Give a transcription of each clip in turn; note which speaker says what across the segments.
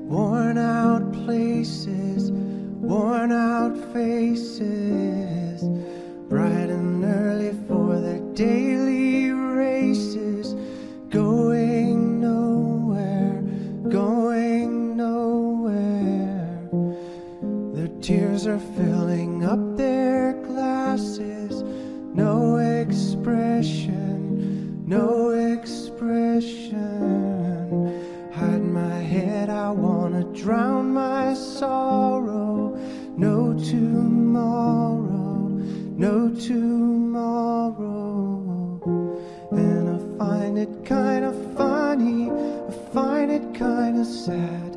Speaker 1: worn out places, worn out faces, bright and early for their daily races, going nowhere, going nowhere. Their tears are filling up their glasses, no expression, no expression. Hide my head, I wanna drown my sorrow. No tomorrow, no tomorrow. And I find it kind of funny, I find it kind of sad.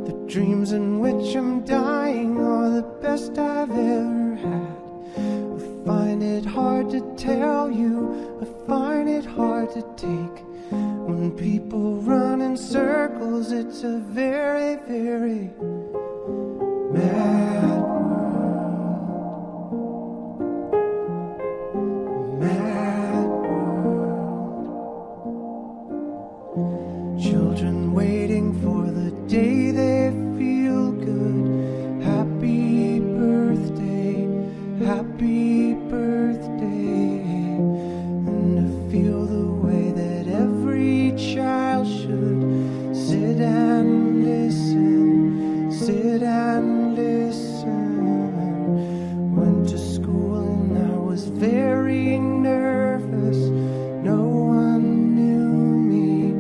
Speaker 1: The dreams in which I'm dying are the best I've ever had. I find it hard to tell you, I find it hard to take. When people run in circles, it's a very, very mad world. Mad world. Children waiting for the day they feel good. Happy birthday, happy birthday. And to feel the way that every child should sit and listen, sit and listen. Went to school and I was very nervous. No one knew me,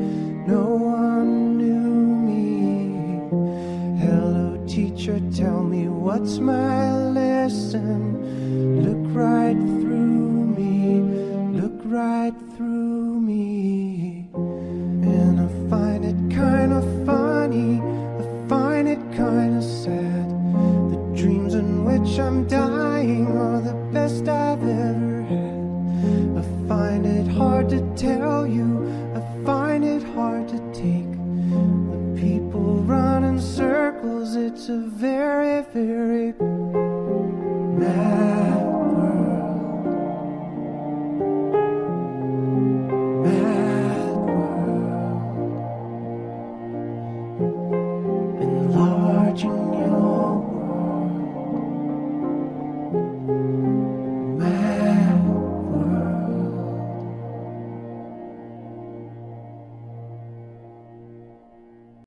Speaker 1: no one knew me. Hello teacher, tell me what's my lesson. Look right through me, look right through me. And I find it kind of funny, I find it kind of sad. The dreams in which I'm dying are the best I've ever had. I find it hard to tell you, I find it hard to take. When people run in circles, it's a very